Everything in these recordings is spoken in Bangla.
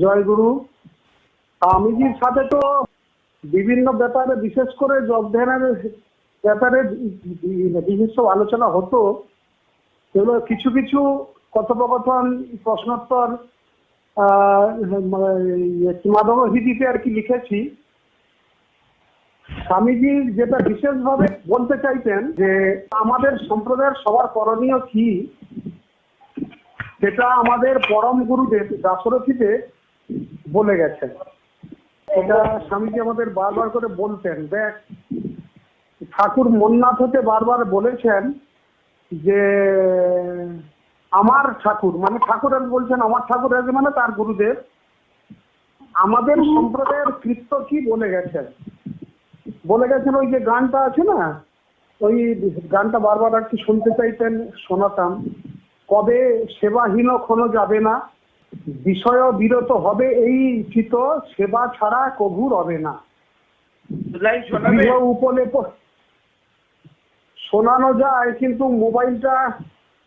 জয়গুরু। স্বামীজির সাথে তো বিভিন্ন ব্যাপারে, বিশেষ করে যোগ ধ্যানের ব্যাপারে বিশেষ আলোচনা হতো। সেগুলো কিছু কিছু কথোপকথন, প্রশ্নোত্তর মাধবহিদিতে আর কি লিখেছি। স্বামীজি যেটা বিশেষভাবে বলতে চাইতেন যে আমাদের সম্প্রদায়ের সবার করণীয় কি, সেটা আমাদের পরম গুরুদেব দাশরথীতে বলে গেছেন। এটা স্বামীজি আমাদের বারবার করে বলতেন। দেখ, ঠাকুর মন্নাথ হতে বারবার বলেছেন যে আমার ঠাকুর, মানে ঠাকুর বলছেন আমার ঠাকুর মানে তার গুরুদেব আমাদের সম্প্রদায়ের কৃত্য কি বলে গেছেন। ওই যে গানটা আছে না, ওই গানটা বারবার আর কি শুনতে চাইতেন, শোনাতাম। কবে সেবাহীন ক্ষণ যাবে না, বিষয় বিরত হবে এই চিত, সেবা ছাড়া কভু রবে না। উপলে শোনানো যায়, কিন্তু মোবাইলটা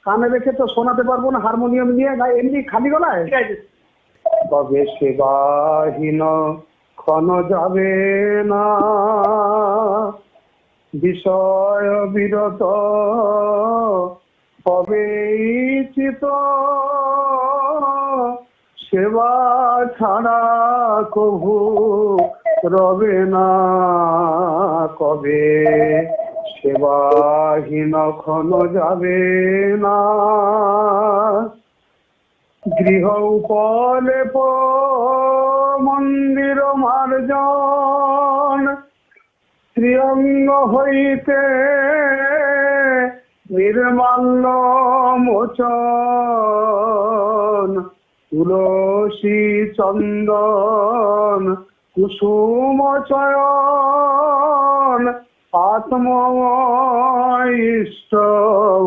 কানে রেখে তো শোনাতে পারবো না, হারমোনিয়াম নিয়ে এমনি খালি গলায়। কবে সেবাহীন ক্ষণ যাবে না, বিষয় বিরত হবে চিত, সেবা ছাড়া কভু রবে না। কবে সেবাহীন ক্ষণ যাবে না, গৃহ উপলেপ মন্দির মার্জন, শ্রীঅঙ্গ হইতে নির্মাল্য মোচন, তুলসী চন্দন কুসুম চয়ন, আত্মময় ইষ্ট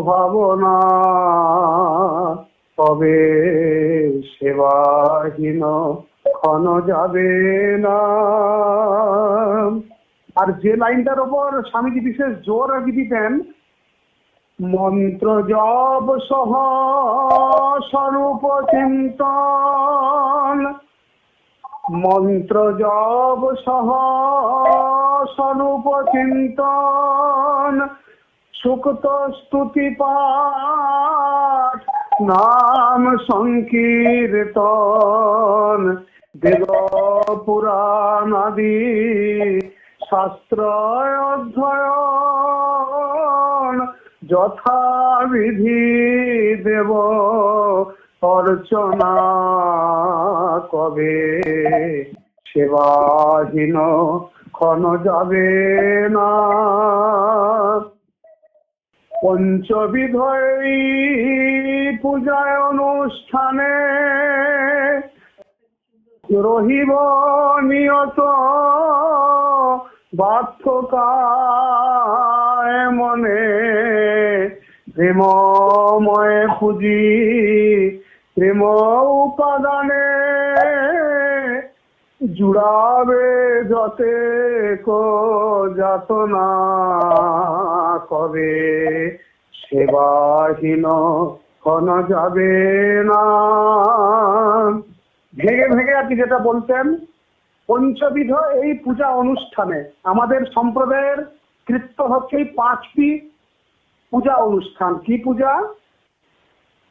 ভাবনা। তবে সেবাহীন ক্ষণ যাবে না। আর যে লাইনটার ওপর স্বামীজি বিশেষ জোর দিতেন, মন্ত্র জপ সহ স্বরূপ চিন্তন, মন্ত্র জপ সহ স্বরূপ চিন্তন, সুক্ত স্তুতি পাঠ নাম সংকীর্তন, বেদ পুরাণ আদি শাস্ত্র অধ্যয়ন, যথাবিধি দেব অর্চনা। কবে সেবাহীন ক্ষণ যাবে না, পঞ্চবিধ পূজায় অনুষ্ঠানে রহিব নিয়ত বাধ্যকায় মনে, প্রেমময় পুঁজি প্রেম উপাদানে, জুড়াবে যতে কো যাতনা। কবে সেবাহীন ক্ষণ যাবে না। ভেঙে ভেঙে আর কি যেটা বলতেন, পঞ্চবিধ এই পূজা অনুষ্ঠানে আমাদের সম্প্রদায়ের কৃত্য হচ্ছে এই 5টি পূজা অনুষ্ঠান। কি পূজা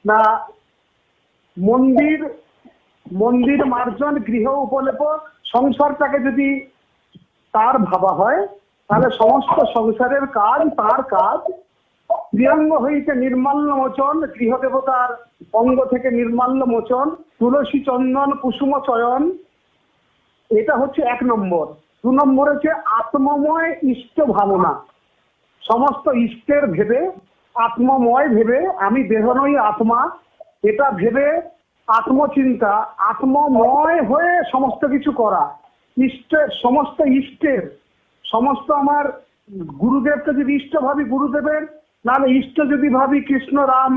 না, মন্দির মার্জন, গৃহ উপলেপ। সংসারটাকে যদি তার ভাবা হয়, তাহলে সমস্ত সংসারের কাজ তার কাজ। প্রিয়াঙ্গ হইতে নির্মাল্য মোচন, গৃহ দেবতার অঙ্গ থেকে নির্মাল্য মোচন, তুলসী চন্দন কুসুম চয়ন, এটা হচ্ছে 1 নম্বর। 2 নম্বর হচ্ছে আত্মময় ইষ্ট ভাবনা। সমস্ত ইষ্টের ভেবে, আত্মময় ভেবে, আমি দেহ নই আত্মা, এটা ভেবে আত্মচিন্তা, আত্মময় হয়ে সমস্ত কিছু করা। সমস্ত আমার গুরুদেবকে যদি ইষ্ট ভাবি গুরুদেবের, নাহলে ইষ্ট যদি ভাবি কৃষ্ণ, রাম,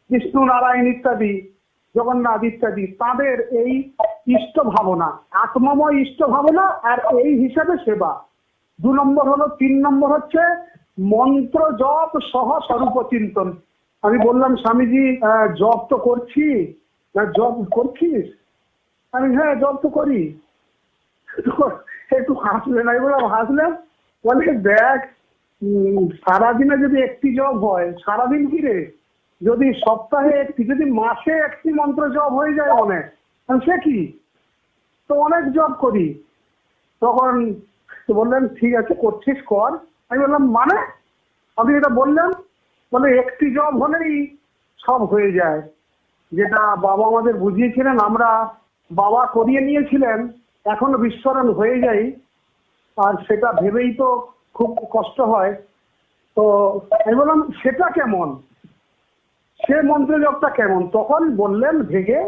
বিষ্ণু, নারায়ণ ইত্যাদি, জগন্নাথ ইত্যাদি, তাদের এই ইষ্ট ভাবনা, আত্মময় ইষ্ট ভাবনা, আর এই হিসাবে সেবা। 2 নম্বর হলো। 3 নম্বর হচ্ছে মন্ত্র জপ সহ স্বরূপ চিন্তন। আমি বললাম, স্বামীজি জপ তো করছি, না জপ করছিস? আমি হ্যাঁ জব তো করি। তো একটু হাসলেন, আমি বললাম হাসলেন, বলে দেখ সারাদিনে যদি একটি জব হয়, সারাদিন কি রে, যদি সপ্তাহে একটি, যদি মাসে একটি মন্ত্র জব হয়ে যায় অনেক, সে কি, তো অনেক জব করি। তখন বললেন ঠিক আছে করছিস কর। আমি বললাম মানে আপনি এটা বললেন, বলে একটি জব হলেই সব হয়ে যায়, যেটা বাবা আমাদের বুঝিয়েছিলেন, আমরা বাবা করিয়ে নিয়েছিলেন, এখনো বিস্মরণ হয়ে যাই, আর সেটা ভেবেই তো খুব কষ্ট হয়। তো আমি বললাম সেটা কেমন, সে মন্ত্র জপটা কেমন? তখন বললেন ভেগে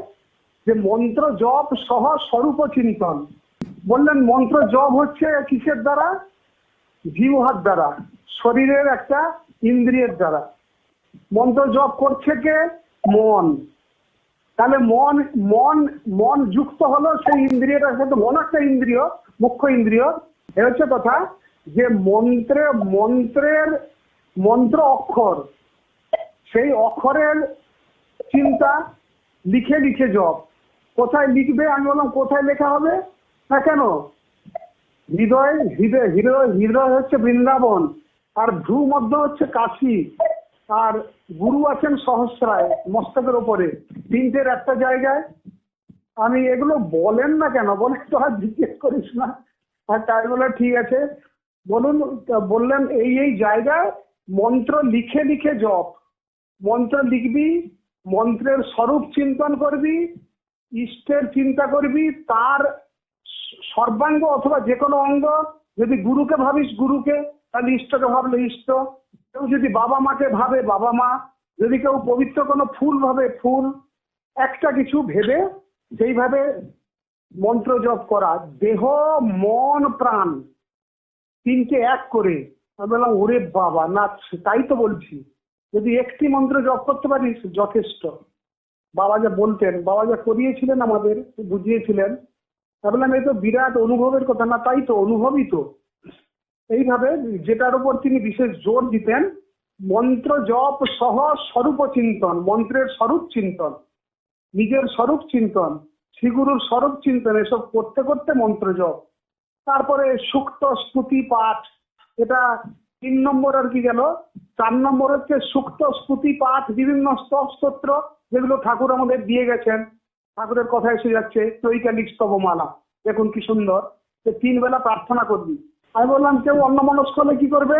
যে মন্ত্র জপ সহ স্বরূপ চিন্তন। বললেন মন্ত্র জপ হচ্ছে কিসের দ্বারা? জিহ্বার দ্বারা, শরীরের একটা ইন্দ্রিয়ের দ্বারা। মন্ত্র জপ করছে কে? মন। তাহলে মন মন মন যুক্ত হলো সেই ইন্দ্রিয়টার সাথে। মন একটা ইন্দ্রিয়, মুখ্য ইন্দ্রিয়। এ হচ্ছে কথা যে মন্ত্রের মন্ত্র অক্ষর, সেই অক্ষরের চিন্তা, লিখে লিখে জপ। কোথায় লিখবে? আমি বললাম কোথায় লেখা হবে না কেন, হৃদয় হৃদয় হৃদয় হৃদয় হচ্ছে বৃন্দাবন, আর ভ্রু মধ্য হচ্ছে কাশী, আর গুরু আছেন সহস্রায় মস্তকের ওপরে, তিনটের একটা জায়গায়। আমি এগুলো বলেন না কেন, বলে তো আর জিজ্ঞেস করিস না। আর তাই বলে ঠিক আছে বলুন। বললেন এই জায়গায় মন্ত্র লিখে লিখে জপ। মন্ত্র লিখবি, মন্ত্রের স্বরূপ চিন্তন করবি, ইষ্টের চিন্তা করবি, তার সর্বাঙ্গ অথবা যে কোনো অঙ্গ। যদি গুরুকে ভাবিস গুরুকে, তাহলে ইষ্টকে ভাবলে ইষ্ট। কেউ যদি বাবা মাকে ভাবে বাবা মা, যদি কেউ পবিত্র কোনো ফুল ভাবে ফুল, একটা কিছু ভেবে সেইভাবে মন্ত্র জপ করা। দেহ মন প্রাণ তিনকে এক করে। আমি বললাম ওরে বাবা, না তাই তো বলছি, যদি একটি মন্ত্র জপ করতে পারিস যথেষ্ট। বাবা যা বলতেন, বাবা যা করিয়েছিলেন আমাদের, বুঝিয়েছিলেন, ভাবলাম এই তো বিরাট অনুভবের কথা। না তাই তো অনুভবই তো। এইভাবে যেটার উপর তিনি বিশেষ জোর দিতেন, মন্ত্র জপ সহ স্বরূপ চিন্তন, মন্ত্রের স্বরূপ চিন্তন, নিজের স্বরূপ চিন্তন, শ্রীগুরুর স্বরূপ চিন্তন, এসব করতে করতে মন্ত্র জপ। তারপরে সুক্ত স্তুতি পাঠ, এটা 3 নম্বর আর কি গেল। 4 নম্বর হচ্ছে সুক্ত স্তুতি পাঠ, বিভিন্ন স্তোত্র যেগুলো ঠাকুর আমাদের দিয়ে গেছেন। ঠাকুরের কথা এসে যাচ্ছে চৈকালিক স্তবমালা, দেখুন কি সুন্দর। 3 বেলা প্রার্থনা করবি। আমি বললাম কেউ অন্যমনস্ক হলে কি করবে?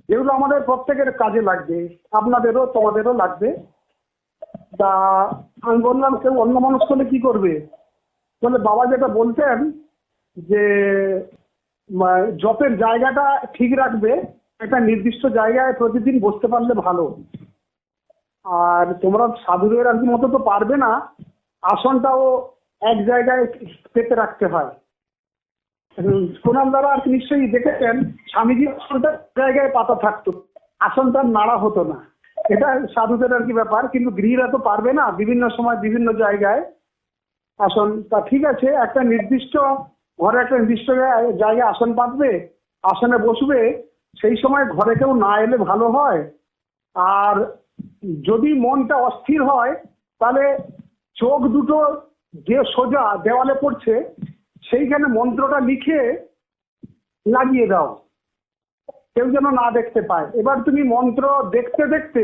যেগুলো আমাদের প্রত্যেকের কাজে লাগবে, আপনাদেরও তোমাদেরও লাগবে। তা আমি বললাম কেউ অন্যমনস্ক হলে কি করবে? বলে বাবা যেটা বলতেন যে জপের জায়গাটা ঠিক রাখবে, একটা নির্দিষ্ট জায়গায় প্রতিদিন বসতে পারলে ভালো। আর তোমরা সাধুদের আর কি মতো তো পারবে না, আসনটাও এক জায়গায় পেতে রাখতে হয়। সোনাল দ্বারা আর নিশ্চয়ই দেখেছেন, স্বামীজি আসনটা জায়গায় পাতা থাকতো, আসনটা নাড়া হতো না। এটা সাধুদের আর কি ব্যাপার, কিন্তু গৃহীরা তো পারবে না বিভিন্ন সময় বিভিন্ন জায়গায় আসন। তা ঠিক আছে, একটা নির্দিষ্ট ঘরে একটা নির্দিষ্ট জায়গায় আসন পাতবে, আসনে বসবে। সেই সময় ঘরে কেউ না এলে ভালো হয়। আর যদি মনটা অস্থির হয়, তাহলে চোখ দুটো যে সোজা দেওয়ালে পড়ছে, সেইখানে মন্ত্রটা লিখে লাগিয়ে দাও, কেউ যেন না দেখতে পায়। এবার তুমি মন্ত্র দেখতে দেখতে,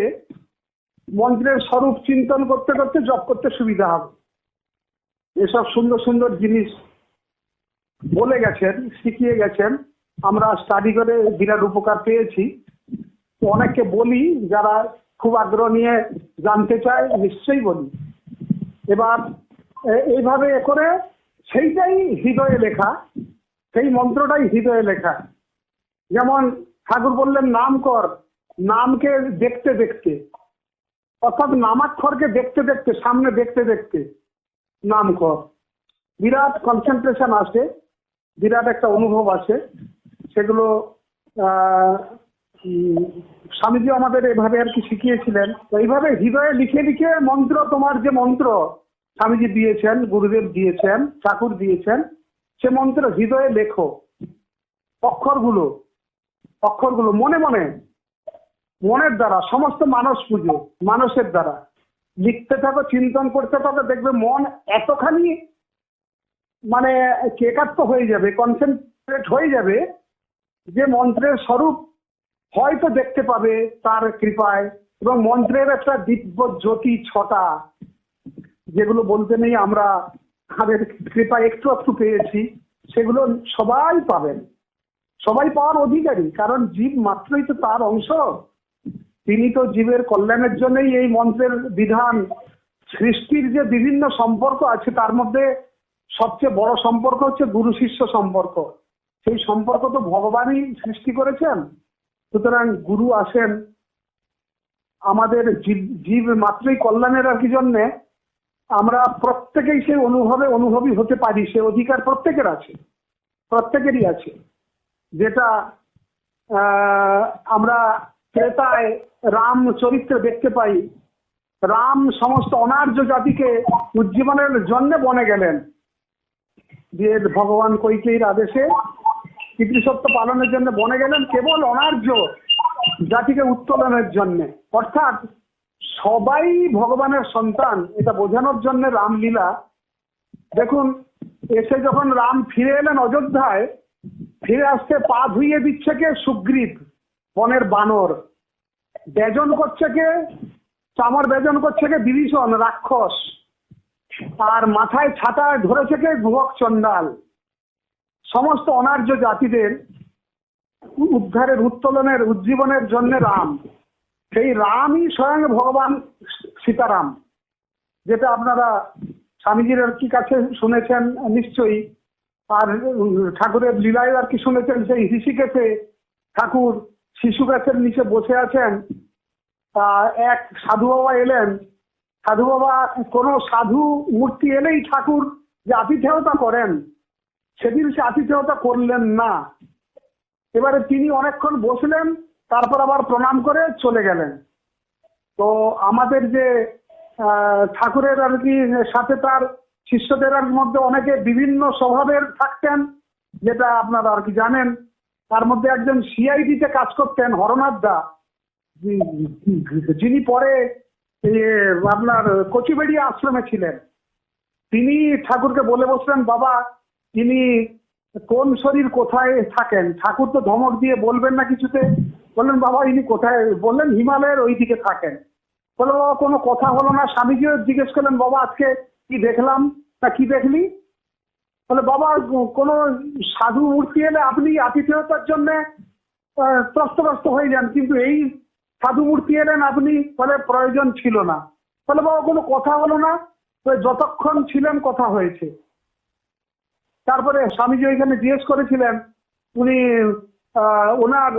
মন্ত্রের স্বরূপ চিন্তন করতে করতে জপ করতে সুবিধা হবে। এসব সুন্দর সুন্দর জিনিস বলে গেছেন, শিখিয়ে গেছেন, আমরা স্টাডি করে বিরাট উপকার পেয়েছি। তো অনেককে বলি, যারা খুব আগ্রহ নিয়ে জানতে চায় নিশ্চয়ই বলি। এবার এইভাবে করে সেইটাই হৃদয়ে লেখা, সেই মন্ত্রটাই হৃদয়ে লেখা। যেমন ঠাকুর বললেন নাম কর, নামকে দেখতে দেখতে, অর্থাৎ নামাক্ষরকে দেখতে দেখতে, সামনে দেখতে দেখতে নাম কর। বিরাট কনসেন্ট্রেশন আসে, বিরাট একটা অনুভব আসে। সেগুলো স্বামীজি আমাদের এভাবে আর কি শিখিয়েছিলেন। তো এইভাবে হৃদয়ে লিখে লিখে মন্ত্র, তোমার যে মন্ত্র স্বামীজি দিয়েছেন, গুরুদেব দিয়েছেন, ঠাকুর দিয়েছেন, সে মন্ত্র হৃদয়ে লেখো। অক্ষরগুলো অক্ষরগুলো মনে মনে, মনের দ্বারা, সমস্ত মানস পুজো, মানসের দ্বারা লিখতে থাকো, চিন্তন করতে থাকো, দেখবে মন এতখানি মানে একাত্ম হয়ে যাবে, কনসেন্ট্রেট হয়ে যাবে যে মন্ত্রের স্বরূপ হয়তো দেখতে পাবে তার কৃপায়। এবং মন্ত্রের একটা দিব্য জ্যোতি ছটা, যেগুলো বলতে নেই, আমরা আমাদের কৃপায় একটু একটু পেয়েছি, সেগুলো সবাই পাবেন, সবাই পাওয়ার অধিকারী। কারণ জীব মাত্রই তো তার অংশ, তিনি তো জীবের কল্যাণের জন্যই এই মন্ত্রের বিধান। সৃষ্টির যে বিভিন্ন সম্পর্ক আছে তার মধ্যে সবচেয়ে বড় সম্পর্ক হচ্ছে গুরু শিষ্য সম্পর্ক। সেই সম্পর্ক তো ভগবানই সৃষ্টি করেছেন। সুতরাং গুরু আসেন আমাদের জীব মাত্রই কল্যাণের আর কি জন্যে। আমরা প্রত্যেকেই সেই অনুভবী হতে পারি, সে অধিকার প্রত্যেকের আছে, প্রত্যেকেরই আছে। যেটা আমরা ত্রেতায় রাম চরিত্রে দেখতে পাই, রাম সমস্ত অনার্য জাতিকে উজ্জীবনের জন্য বনে গেলেন, যে ভগবান কৈকেয়ীর আদেশে পিতৃসত্য পালনের জন্য বনে গেলেন, কেবল অনার্য জাতিকে উত্তোলনের জন্য। অর্থাৎ সবাই ভগবানের সন্তান, এটা বোঝানোর জন্য রামলীলা। দেখুন, এসে যখন রাম ফিরে এলেন অযোধ্যায়, ফিরে আসতে পা ধুইয়ে দিচ্ছে কে? সুগ্রীব, বনের বানর। বেজন করছে কে? চামর বেজন করছে কে? বিভীষণ রাক্ষস। আর মাথায় ছাতা ধরেছে কে? গুহক চণ্ডাল। সমস্ত অনার্য জাতিদের উদ্ধারের, উত্তোলনের, উজ্জীবনের জন্য রাম। সেই রামই স্বয়ং ভগবান সীতারাম, যেটা আপনারা স্বামীজির আর কি কাছে শুনেছেন নিশ্চয়ই। আর ঠাকুরের লীলায় আর কি শুনেছেন, সেই ঋষিকেশে ঠাকুর শিশু গাছের নিচে বসে আছেন। এক সাধু বাবা এলেন। সাধু বাবা, কোনো সাধু মূর্তি এলেই ঠাকুর যে আতিথেয়তা করেন, সেদিন সে আতিথেয়তা করলেন না। এবারে তিনি অনেকক্ষণ বসলেন, তারপর আবার প্রণাম করে চলে গেলেন। তো আমাদের যে ঠাকুরের আর কি সাথে তার শিষ্যদের মধ্যে অনেকে বিভিন্ন স্বভাবের থাকতেন, যেটা আপনারা আর কি জানেন। তার মধ্যে একজন সিআইডিতে কাজ করতেন, হরনাথ দা, যিনি পরে আপনার কচুবেড়িয়া আশ্রমে ছিলেন। তিনি ঠাকুরকে বলে বসলেন, বাবা তিনি কোন শরীর কোথায় থাকেন? ঠাকুর তো ধমক দিয়ে বলবেন না কিছুতে। বললেন, বাবা ইনি কোথায়? বললেন, হিমালয়ের ওই দিকে থাকেন। বলে, বাবা কোনো কথা হলো না। স্বামীজিও জিজ্ঞেস করলেন, বাবা আজকে কি দেখলাম না কি দেখলি? বলে, বাবা কোনো সাধু মূর্তি এলে আপনি আতিথেয়তার জন্য ত্রস্তগ্রস্ত হয়ে যান, কিন্তু এই সাধু মূর্তি এলেন আপনি? বলে, প্রয়োজন ছিল না। বলে, বাবা কোনো কথা হলো না? যতক্ষণ ছিলেন কথা হয়েছে। তারপরে স্বামীজি ওইখানে জিজ্ঞেস করেছিলেন, উনি ওনার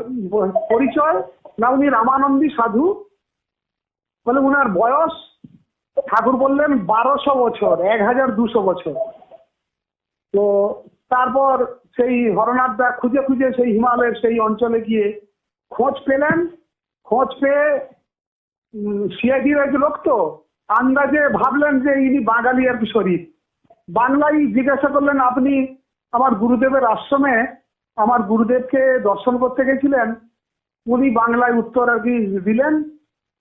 পরিচয় না, উনি রামানন্দী সাধু। বলে, উনার বয়স? ঠাকুর বললেন 1200 বছর, 1200 বছর। তো তারপর সেই হরনাথ দা খুঁজে খুঁজে সেই হিমালয়ের সেই অঞ্চলে গিয়ে খোঁজ পেলেন। খোঁজ পেয়ে সিআইডির এক লোক তো আন্দাজে ভাবলেন যে ইনি বাঙালি আর কি শরীর। বাংলায় জিজ্ঞাসা করলেন, আপনি আমার গুরুদেবের আশ্রমে আমার গুরুদেবকে দর্শন করতে গেছিলেন? উনি বাংলায় উত্তর আর কি দিলেন।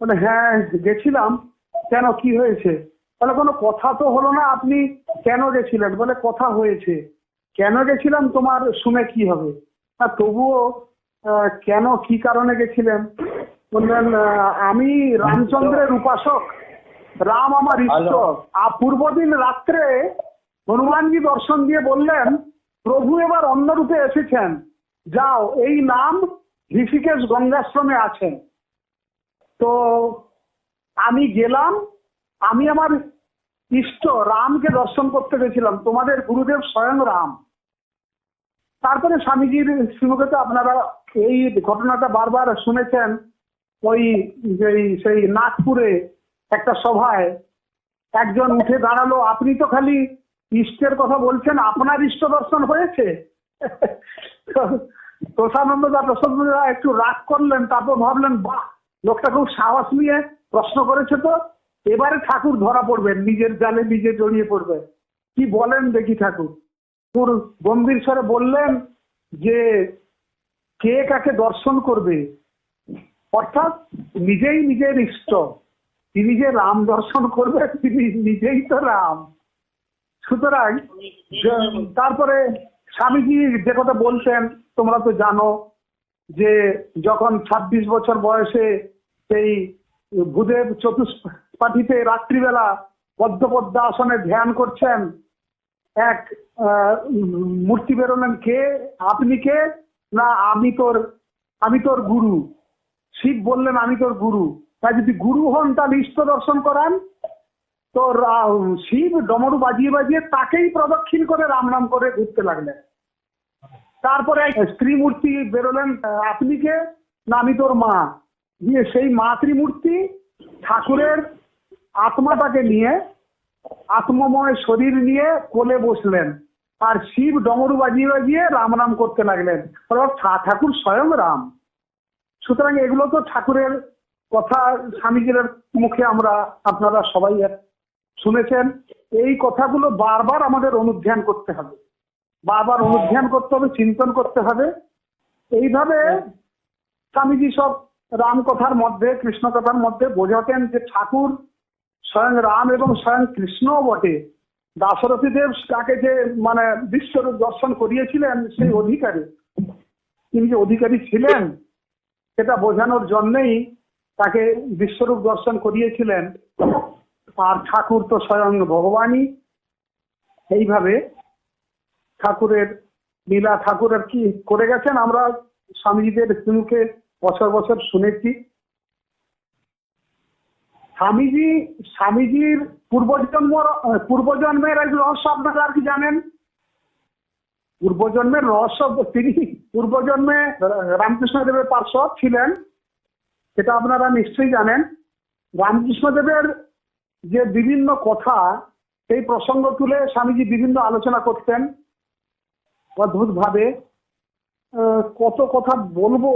বলে, হ্যাঁ গেছিলাম। কেন, কি হয়েছে? বলে, কোনো কথা তো হলো না, আপনি কেন গেছিলেন? বলে, কথা হয়েছে। কেন গেছিলাম তোমার শুনে কি হবে, আর তবুও কেন, কি কারণে গেছিলেন? বললেন, আমি রামচন্দ্রের উপাসক, রাম আমার ইষ্ট। পূর্বদিন রাত্রে হনুমানজি দর্শন দিয়ে বললেন, প্রভু এবার অন্য রূপে এসেছেন, যাও এই নাম ঋষিকেশ গঙ্গাশ্রমে আছেন। তো আমি গেলাম, আমি আমার ইষ্ট রামকে দর্শন করতে গেছিলাম, তোমাদের গুরুদেব স্বয়ং রাম। তারপরে স্বামীজির শ্রীমুখে তো আপনারা এই ঘটনাটা বারবার শুনেছেন। ওই সেই নাগপুরে একটা সভায় একজন উঠে দাঁড়ালো, আপনি তো খালি ইষ্টের কথা বলছেন, আপনার ইষ্ট দর্শন হয়েছে? তোষানন্দ দা একটু রাগ করলেন, তারপর ভাবলেন, বাহ লোকটা খুব সাহস নিয়ে প্রশ্ন করেছে, তো এবারে ঠাকুর ধরা পড়বেন, নিজের জালে নিজে জড়িয়ে পড়বে। কি বলেন দেখি ঠাকুর? গম্ভীর স্বরে বললেন যে কে কাকে দর্শন করবে, অর্থাৎ নিজেই নিজের ইষ্ট। তিনি যে রাম দর্শন করবে, তিনি নিজেই তো রাম। সুতরাং তারপরে স্বামীজি যে কথা বলছেন তোমরা তো জানো যে যখন ২৬ বছর বয়সে সেই ভূদেব চতুষ্পাঠীতে রাত্রিবেলা পদ্মপদ্মা আসনে ধ্যান করছেন, এক মূর্তি বেরোলেন, কে আপনি কে? না আমি তোর গুরু। শিব বললেন আমি তোর গুরু। তাই যদি গুরু হন তাহলে ইষ্ট দর্শন করান। তো শিব ডমরু বাজিয়ে বাজিয়ে তাকেই প্রদক্ষিণ করে রাম নাম করে ঘুরতে লাগলেন। তারপরে স্ত্রী মূর্তি বেরোলেন, আপনি কে? না আমি তোর মা। দিয়ে সেই মাতৃমূর্তি ঠাকুরের আত্মাটাকে নিয়ে, আত্মময় শরীর নিয়ে কোলে বসলেন, আর শিব ডমরু বাজিয়ে বাজিয়ে রাম নাম করতে লাগলেন। ঠাকুর স্বয়ং রাম। সুতরাং এগুলো তো ঠাকুরের কথা, স্বামীজির মুখে আপনারা সবাই শুনেছেন। এই কথাগুলো বারবার আমাদের অনুধ্যান করতে হবে, বারবার অনুধ্যান করতে হবে, চিন্তন করতে হবে। এইভাবে স্বামীজি সব রাম কথার মধ্যে, কৃষ্ণ কথার মধ্যে বোঝাতেন যে ঠাকুর স্বয়ং রাম এবং স্বয়ং কৃষ্ণও বটে। দাশরথী দেব তাকে যে বিশ্বরূপ দর্শন করিয়েছিলেন, সেই অধিকারী, তিনি যে অধিকারী ছিলেন সেটা বোঝানোর জন্যই তাকে বিশ্বরূপ দর্শন করিয়েছিলেন। আর ঠাকুর তো স্বয়ং ভগবানই। এইভাবে ঠাকুরের লীলা, ঠাকুরের কি করে গেছেন আমরা স্বামীজিদের মুখে বছর বছর শুনেছি। স্বামীজির পূর্বজন্মের এক রহস্য আপনারা আর কি জানেন? পূর্বজন্মের রহস্য, তিনি পূর্বজন্মে রামকৃষ্ণদেবের পার্শ্বদ ছিলেন, সেটা আপনারা নিশ্চয়ই জানেন। রামকৃষ্ণদেবের যে বিভিন্ন কথা, সেই প্রসঙ্গ তুলে স্বামীজি বিভিন্ন আলোচনা করতেন অদ্ভুত ভাবে। কত কথা বলবো,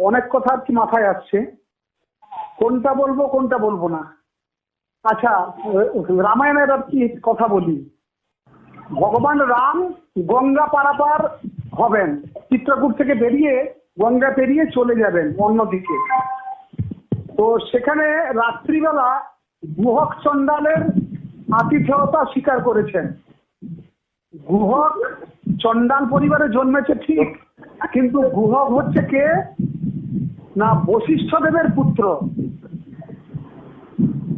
অনেক কথা কি মাথায় আসছে, কোনটা বলবো কোনটা বলবো না। আচ্ছা, রামায়ণের আর কি কথা বলি। ভগবান রাম গঙ্গা পারাপার হবেন, চিত্রকূট থেকে বেরিয়ে গঙ্গা পেরিয়ে চলে যাবেন অন্যদিকে। তো সেখানে রাত্রিবেলা গুহক চণ্ডালের আতিথেয়তা স্বীকার করেছেন। গুহক চণ্ডাল পরিবারে জন্মেছে ঠিক, কিন্তু গুহক হচ্ছে কে? না বশিষ্ঠ দেবের পুত্র।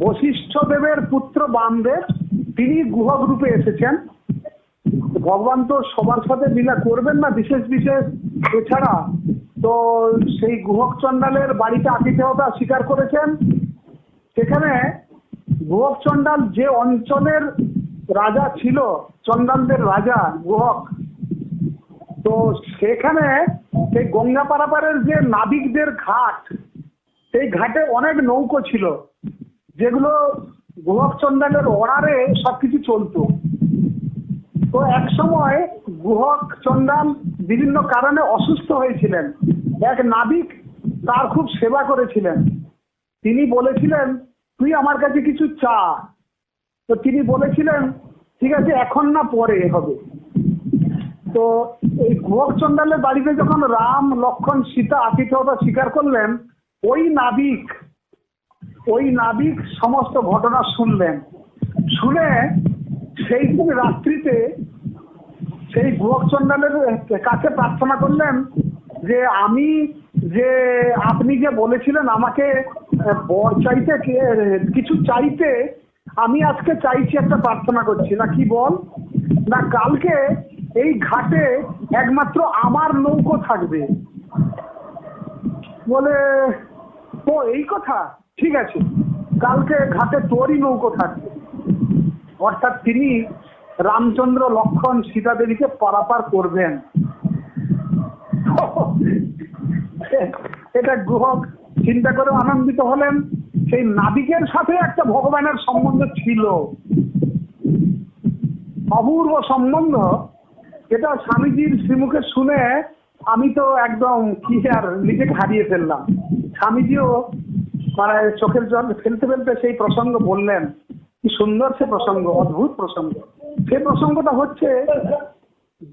বশিষ্ঠ দেবের পুত্র বামদেব, তিনি গুহক রূপে এসেছেন। ভগবান তো সবার সাথে লীলা করবেন না, বিশেষ বিশেষ এছাড়া। তো সেই গুহক চণ্ডালের বাড়িতে আতিথেয়তা স্বীকার করেছেন। সেখানে গুহক চণ্ডাল যে অঞ্চলের রাজা ছিল, চণ্ডালদের রাজা গুহক, তো সেখানে সেই গঙ্গা পারাপারের যে নাবিকদের ঘাট, সেই ঘাটে অনেক নৌকো ছিল, যেগুলো গুহক চণ্ডালের অর্ডারে সবকিছু চলতো। তো এক সময় গুহক চণ্ডাল বিভিন্ন কারণে অসুস্থ হয়েছিলেন। এক নাবিক তার খুব সেবা করেছিলেন। তিনি বলেছিলেন, তুই আমার কাছে কিছু চা। তো তিনি বলেছিলেন, ঠিক আছে, এখন না পরে হবে। তো এই গুহক চণ্ডালের বাড়িতে যখন রাম, লক্ষ্মণ, সীতা আতিথেয়তা স্বীকার করলেন, ওই নাবিক সমস্ত ঘটনা শুনলেন। শুনে সেই দিন রাত্রিতে সেই গুহক চণ্ডালের কাছে প্রার্থনা করলেন যে আপনি যে বলেছিলেন আমাকে বর চাইতে, কিছু চাইতে, আমি আজকে চাইছি, একটা প্রার্থনা করছি। না কি বল? না কালকে এই ঘাটে একমাত্র আমার নৌকো থাকবে। বলে, ও এই কথা, ঠিক আছে, কালকে ঘাটে তোরই নৌকো থাকবে। অর্থাৎ তিনি রামচন্দ্র, লক্ষ্মণ, সীতা দেবীকে পারাপার করবেন। এটা গুহক চিন্তা করে আনন্দিত হলেন। সেই নাবিকের সাথে একটা ভগবানের সম্বন্ধ ছিল, অপূর্ব সম্বন্ধ। এটা স্বামীজির শ্রীমুখে শুনে আমি তো একদম কি আর নিজেকে হারিয়ে ফেললাম। স্বামীজিও চোখের জল ফেলতে ফেলতে সেই প্রসঙ্গ বললেন। কি সুন্দর সে প্রসঙ্গ, অদ্ভুত প্রসঙ্গ। সে প্রসঙ্গটা হচ্ছে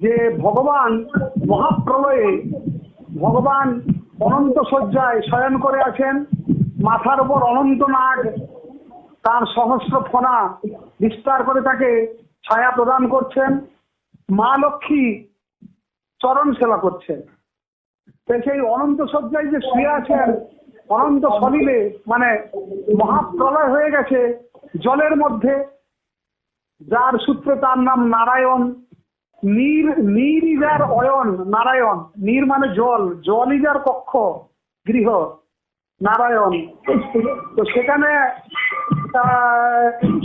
যে ভগবান মহাপ্রলয়ে, ভগবান অনন্ত শয্যায় শয়ন করে আছেন, মাথার উপর অনন্ত নাগ, তার সহস্র ফণা বিস্তার করে তাকে ছায়া প্রদান করছেন, মা লক্ষ্মী চরণ সেবা করছেন। সেই অনন্ত শয্যায় যে শুয়ে আছেন, অনন্ত সলিলে, মানে মহাপ্রলয় হয়ে গেছে জলের মধ্যে, যার সূত্রে তার নাম নারায়ণ। নীর যার অয়ন, নারায়ণ। নীর মানে জল, জলই যার কক্ষ, গৃহ, নারায়ণ। তো সেখানে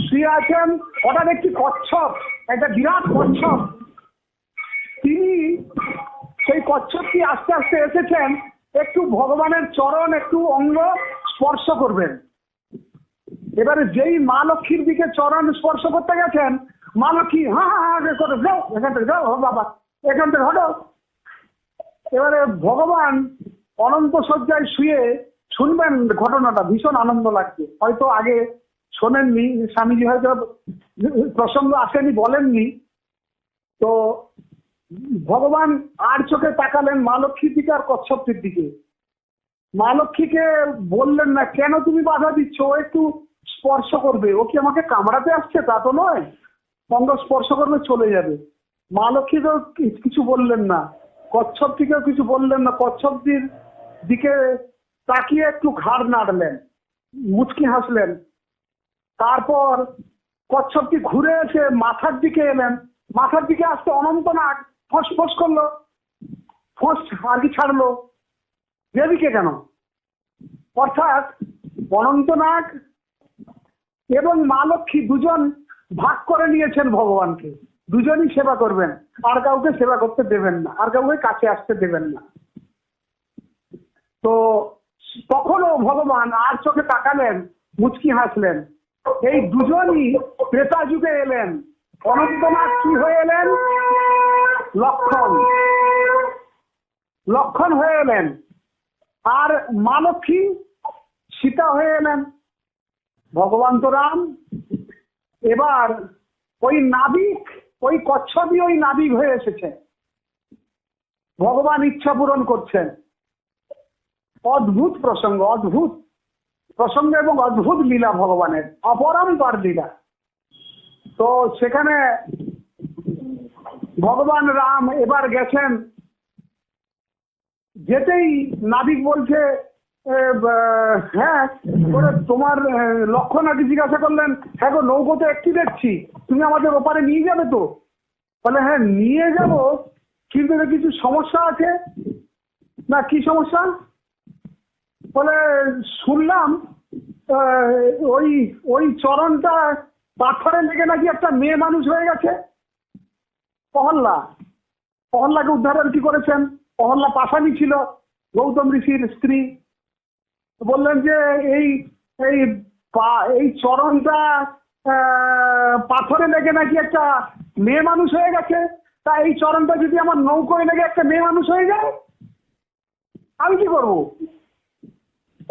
শুয়ে আছেন। হঠাৎ একটি কচ্ছপ, একটা বিরাট কচ্ছপ, তিনি সেই কচ্ছপটি আস্তে আস্তে এসেছেন একটু ভগবানের চরণ, একটু অঙ্গ স্পর্শ করবেন। এবারে যেই মা লক্ষ্মীর দিকে চরণ স্পর্শ করতে গেছেন, মা লক্ষ্মী করে যাও, এখান থেকে যাও, বাবা এখান থেকে হটো। এবারে ভগবান অনন্ত শয্যায় শুয়ে শুনবেন ঘটনাটা, ভীষণ আনন্দ লাগছে। হয়তো আগে শোনেননি, স্বামীজি হয়তো প্রসঙ্গ আসেনি, বলেননি। তো ভগবান আর চোখে তাকালেন মা লক্ষ্মীর দিকে আর কচ্ছপটির দিকে। মা লক্ষ্মীকে বললেন না, কেন তুমি বাধা দিচ্ছ, ও একটু স্পর্শ করবে, ও কি আমাকে কামড়াতে আসছে? তা তো নয়, অঙ্গ স্পর্শ করবে চলে যাবে। মা লক্ষ্মীকেও কিছু বললেন না, কচ্ছপটিকেও কিছু বললেন না। কচ্ছপটির দিকে তাকিয়ে একটু ঘাড় নাড়লেন, মুচকি হাসলেন। তারপর কচ্ছপটি ঘুরে এসে মাথার দিকে এলেন। মাথার দিকে আসতে অনন্তনাগ ফস ফস করলো, ফস আগে ছাড়লো, এদিকে কেন? অর্থাৎ অনন্তনাগ এবং মা লক্ষ্মী দুজন ভাগ করে নিয়েছেন ভগবানকে, দুজনই সেবা করবেন, আর কাউকে সেবা করতে দেবেন না, আর কাউকে কাছে আসতে দেবেন না। তো তখনও ভগবান আর চোখে তাকালেন, মুচকি হাসলেন। এই দুজনই ত্রেতা যুগে এলেন। অনন্তনাগ কি হয়ে এলেন? লক্ষণ, লক্ষণ হয়ে এলেন। আর মা লক্ষ্মী সীতা হয়ে এলেন। ভগবান তো রাম। এবার ওই নাবিক, ওই কচ্ছপই ওই নাবিক হয়ে এসেছে। ভগবান ইচ্ছা পূরণ করছেন। অদ্ভুত প্রসঙ্গ, অদ্ভুত প্রসঙ্গ এবং অদ্ভুত লীলা ভগবানের, অপরম্পার লীলা। তো সেখানে ভগবান রাম এবার গেছেন, যেতেই নাবিক বলছে হ্যাঁ, তোমার লক্ষণ আগে জিজ্ঞাসা করলেন, হ্যাঁ গো নৌকো তো একটি দেখছি, তুমি আমাদের ওপারে নিয়ে যাবে তো? বলে হ্যাঁ নিয়ে যাব, কিন্তু কিছু সমস্যা আছে। না কি সমস্যা? বলে শুনলাম ওই ওই চরণটা পাথরে লেগে নাকি একটা মেয়ে মানুষ হয়ে গেছে। অহল্যাকে উদ্ধার কি করেছেন? অহল্যা পাশানি ছিল, গৌতম ঋষির স্ত্রী। বললেন যে এই এই এই চরণটা পাথরে লেগে নাকি একটা মেয়ে মানুষ হয়ে গেছে। তা এই চরণটা যদি আমার নৌকোয় লেগে একটা মেয়ে মানুষ হয়ে যায়, আমি কি করব?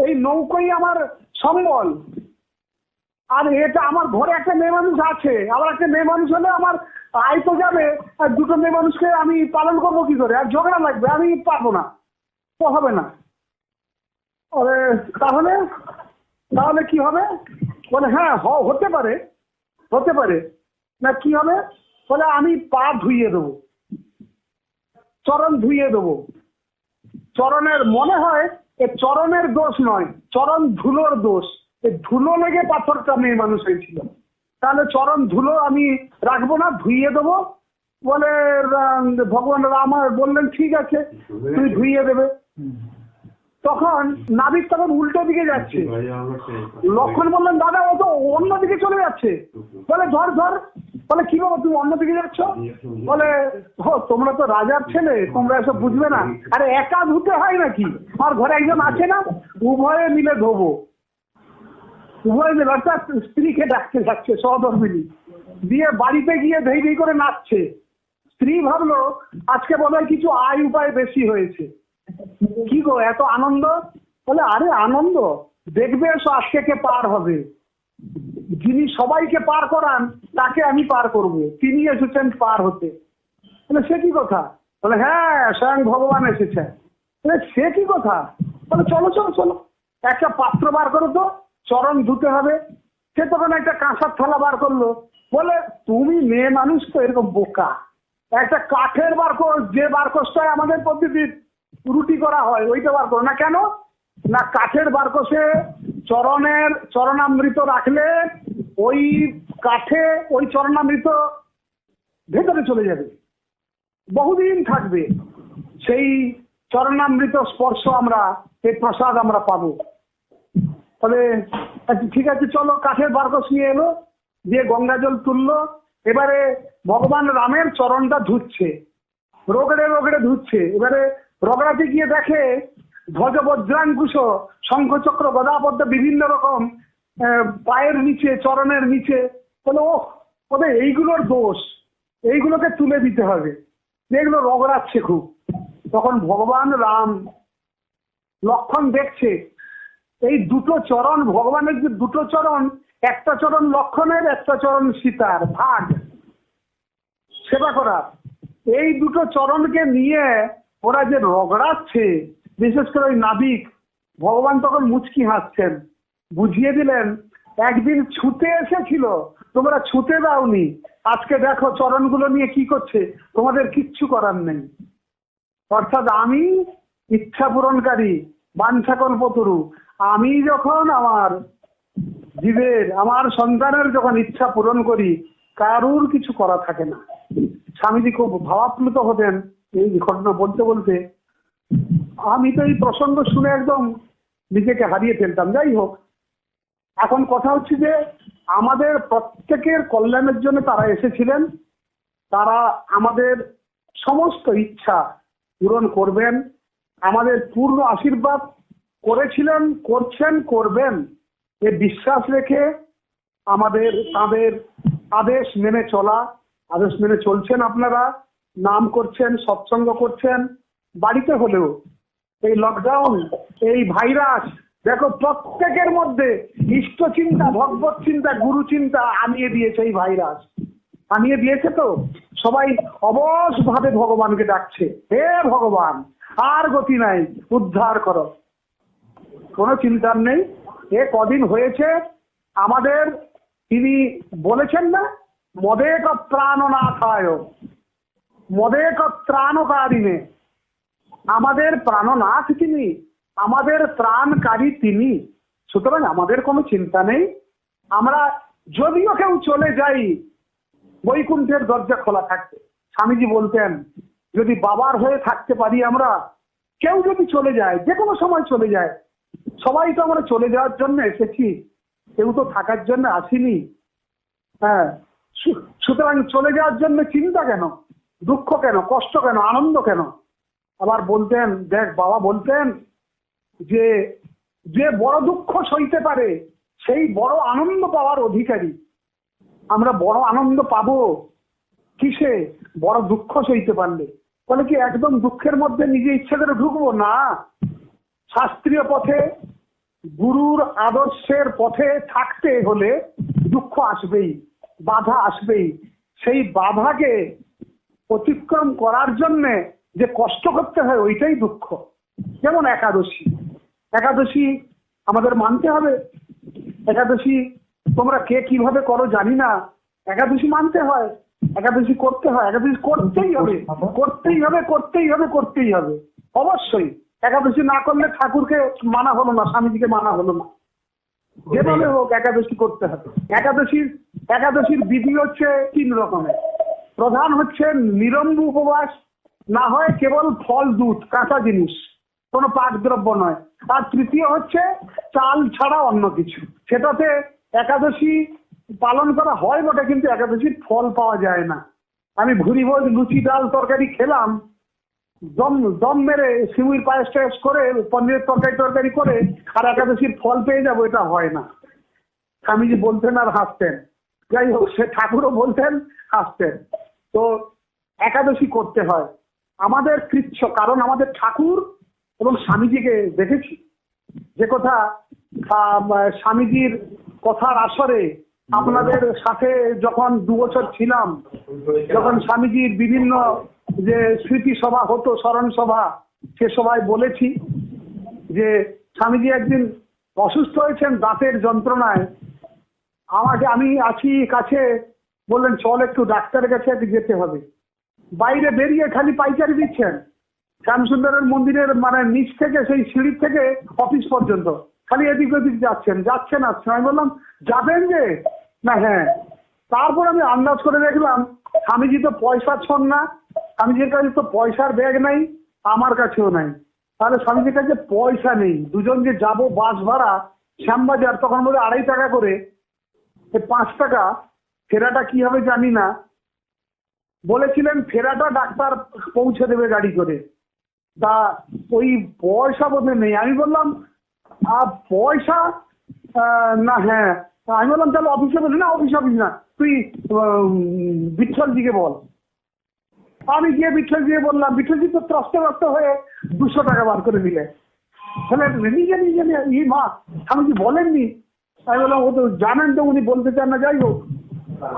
এই নৌকোই আমার সম্বল, আর এটা আমার ঘরে একটা মেয়ে মানুষ আছে। আবার একটা মেয়ে মানুষ হলে আমার আয় তো যাবে, আর দুটো মেয়ে মানুষকে আমি পালন করবো কি করে? আর ঝগড়া লাগবে, আমি পারবো না, তো হবে না। তাহলে তাহলে কি হবে? বলে হ্যাঁ হতে পারে, হতে পারে। না কি হবে? বলে আমি পা ধুইয়ে দেবো, চরণ ধুইয়ে দেবো। চরণের মনে হয় এ চরণের দোষ নয়, চরণ ধুলোর দোষ। এই ধুলো লেগে পাথরটা মেয়ে মানুষ হয়েছিল। তাহলে চরণ ধুলো আমি রাখবো না, ধুইয়ে দেবো। বলে ভগবান রাম বললেন ঠিক আছে, তুই ধুইয়ে দেবে। তখন নাবিক তখন উল্টো দিকে যাচ্ছে। লক্ষণ বললেন দাদা ও তো অন্যদিকে চলে যাচ্ছে। বলে ধর ধর। বলে কি বাবা তুমি অন্যদিকে যাচ্ছ? বলে তোমরা তো রাজার ছেলে, তোমরা এসব বুঝবে না। আরে একা ধুতে হয় নাকি? আমার ঘরে একজন আছে না, উভয়ে মিলে ধোবো। উভয়ে মিলে, অর্থাৎ স্ত্রীকে ডাকতে যাচ্ছে সহধর্মিনী, দিয়ে বাড়িতে গিয়ে ধেই ধেই করে নাচছে। স্ত্রী ভাবলো আজকে বোধহয় কিছু আয় উপায় বেশি হয়েছে। কি গো এত আনন্দ? বলে আরে আনন্দ দেখবে এসো, আজকে কে পার হবে। যিনি সবাইকে পার করান তাকে আমি পার করব, তিনি এসেছেন পার হতে। বলে সে কি কথা? বলে হ্যাঁ স্বয়ং ভগবান এসেছেন। বলে সে কি কথা? বলে চলো চলো চলো, একটা পাত্র বার করো তো, চরণ ধুতে হবে। সে তখন একটা কাঁসার থালা বার করলো, বলে তুমি মেয়ে মানুষ তো এরকম বোকা, একটা কাঠের বারকোষ, যে বারকোষটায় আমাদের পদ্ধতি রুটি করা হয় ওইটা বার করো না কেন? না কাঠের বারকোষে চরণামৃত রাখলে ওই কাঠে ওই চরণামৃত ভেতরে চলে যাবে, বহুদিন থাকবে, সেই চরণামৃত স্পর্শ আমরা, এই প্রসাদ আমরা পাবো। তবে ঠিক আছে চলো, কাঠের বারকোষ নিয়ে এলো, দিয়ে গঙ্গা জল তুললো, এবারে ভগবান রামের চরণটা ধুচ্ছে, রগড়ে রগড়ে ধুচ্ছে। এবারে রগড়াতে গিয়ে দেখে ধ্বজ বজ্রাঙ্কুশ শঙ্খচক্র গদাপদ্ম বিভিন্ন রকম পায়ের নিচে চরণের নিচে। বলে ওদের এইগুলোর দোষ, এইগুলোকে তুলে দিতে হবে, এগুলো রগড়াচ্ছে খুব। তখন ভগবান রাম লক্ষণ দেখছে এই দুটো চরণ, ভগবানের যে দুটো চরণ, একটা চরণ লক্ষণের, একটা চরণ সীতার, ভাগ সেবা করার, এই দুটো চরণকে নিয়ে ওরা যে রগড়াচ্ছে, বিশেষ করে ওই নাবিক, ভগবান তখন মুচকি হাসছেন, বুঝিয়ে দিলেন একদিন ছুতে এসেছিল, তোমরা ছুতে দাওনি, আজকে দেখো চরণগুলো নিয়ে কি করছে, তোমাদের কিচ্ছু করার নেই। অর্থাৎ আমি ইচ্ছা পূরণকারী, বাঞ্ছাকল্পতরু, আমি যখন আমার জীবের, আমার সন্তানের যখন ইচ্ছা পূরণ করি, কারুর কিছু করা থাকে না। স্বামীজি খুব ভাবাপ্লুত হতেন এই ঘটনা বলতে বলতে। আমি তো এই প্রসঙ্গ শুনে একদম নিজেকে হারিয়ে ফেলতাম। যাই হোক, এখন কথা হচ্ছে যে আমাদের প্রত্যেকের কল্যাণের জন্য তারা এসেছিলেন, তারা আমাদের সমস্ত ইচ্ছা পূরণ করবেন, আমাদের পূর্ণ আশীর্বাদ করেছিলেন, করছেন, করবেন, এ বিশ্বাস রেখে আমাদের তাদের আদেশ মেনে চলা, আদেশ মেনে চলছেন। আপনারা নাম করছেন, সৎসঙ্গ করছেন, বাড়িতে হলেও। এই লকডাউন, এই ভাইরাস, দেখো প্রত্যেকের মধ্যে ইষ্ট চিন্তা, ভগবত চিন্তা, গুরু চিন্তা আনিয়ে দিয়েছে এই ভাইরাস, আনিয়ে দিয়েছে। তো সবাই অবশ ভাবে ভগবানকে ডাকছে, হে ভগবান আর গতি নাই, উদ্ধার করো। কোনো চিন্তার নেই। এ কদিন হয়েছে আমাদের, তিনি বলেছেন না, মদেক প্রাণনাথায় মদেক ত্রাণকারিণে, আমাদের প্রাণনাথ তিনি, আমাদের ত্রাণকারী তিনি। সুতরাং আমাদের কোনো চিন্তা নেই। আমরা যদিও কেউ চলে যাই, বৈকুণ্ঠের দরজা খোলা থাকবে। স্বামীজি বলতেন যদি বাবার হয়ে থাকতে পারি আমরা, কেউ যদি চলে যায়, যে কোনো সময় চলে যায়, সবাই তো আমরা চলে যাওয়ার জন্য এসেছি, কেউ তো থাকার জন্য আসিনি। হ্যাঁ, সুতরাং চলে যাওয়ার জন্য চিন্তা কেন, দুঃখ কেন, কষ্ট কেন, আনন্দ কেন? আবার বলতেন, দেখ বাবা বলতেন যে যে বড় দুঃখ সইতে পারে সেই বড় আনন্দ পাওয়ার অধিকারী। আমরা বড় আনন্দ পাবো কিসে? বড় দুঃখ সইতে পারলে। বলে কি একদম দুঃখের মধ্যে নিজে ইচ্ছে করে ঢুকবো না। শাস্ত্রীয় পথে, গুরুর আদর্শের পথে থাকতে হলে দুঃখ আসবেই, বাধা আসবেই। সেই বাধাকে অতিক্রম করার জন্য যে কষ্ট করতে হয় ওইটাই দুঃখ। যেমন একাদশী, একাদশী আমাদের মানতে হবে। একাদশী তোমরা কে কিভাবে করো জানি না, একাদশী মানতে হয়, একাদশী করতে হয়, একাদশী করতেই হবে, করতেই হবে, করতেই হবে, করতেই হবে অবশ্যই। একাদশী না করলে ঠাকুরকে মানা হলো না, স্বামীজিকে মানা হলো না। যেভাবে হোক একাদশী করতে হবে। একাদশীর বিধি হচ্ছে 3 রকমের। প্রধান হচ্ছে নিরম্ব উপবাস, না হয় কেবল ফল দুধ, কাঁচা জিনিস, কোনো পাক দ্রব্য নয়। আর তৃতীয় হচ্ছে চাল ছাড়া অন্য কিছু। সেটাতে একাদশী পালন করা হয় বটে, কিন্তু একাদশীর ফল পাওয়া যায় না। আমি ভুরি ভোজ লুচি ডাল তরকারি খেলাম, দম মেরে সিমুইর পায়েস টায়েস করে, পনিরের তরকারি করে, আর একাদশীর ফল পেয়ে যাবো, এটা হয় না। স্বামীজি বলতেন আর হাসতেন। যাই হোক, সে ঠাকুরও বলতেন, হাসতেন। তো একাদশী করতে হয় আমাদের কৃচ্ছ, কারণ আমাদের ঠাকুর এবং স্বামীজিকে দেখেছি। যে কথা স্বামীজির কথার আসরে আপনাদের সাথে যখন 2 বছর ছিলাম, যখন স্বামীজির বিভিন্ন যে স্মৃতি সভা হতো, স্মরণ সভা, সে সভায় বলেছি যে স্বামীজি একদিন অসুস্থ হয়েছেন দাঁতের যন্ত্রণায়। আমি আছি কাছে, বললেন চল একটু ডাক্তারের কাছে একটু যেতে হবে। বাইরে বেরিয়ে খালি পাইকারি দিচ্ছেন, শ্যামসুন্দরের মন্দিরের মানে নিচ থেকে সেই সিঁড়ি থেকে অফিস পর্যন্ত খালি এদিক ওদিক যাচ্ছেন আসছেন। আমি বললাম যাবেন যে না, হ্যাঁ। তারপর আমি আন্দাজ করে দেখলাম স্বামীজি তো পয়সা ছন না, স্বামীজির কাছে তো পয়সার ব্যাগ নাই, আমার কাছেও নাই। তাহলে স্বামীজির কাছে পয়সা নেই, দুজন যে যাবো বাস ভাড়া শ্যামবাজার, তখন বলে 2.5 টাকা করে, 5 টাকা ফেরাটা কি হবে জানি না। বলেছিলেন ফেরাটা ডাক্তার পৌঁছে দেবে গাড়ি করে, তা ওই পয়সা বোধহয় নেই। আমি বললাম পয়সা না, হ্যাঁ। আমি বললাম তাহলে অফিসে বলি না, অফিস না, তুই বিঠলজিকে বল। আমি গিয়ে বিঠলজি বললাম, বিঠলজি তো ত্রস্ত হয়ে 200 টাকা বার করে দিলে। তাহলে নিজে ই মা স্বামীজি বলেননি। আমি বললাম ও তো জানেন তো, উনি বলতে চান না, যাই হোক।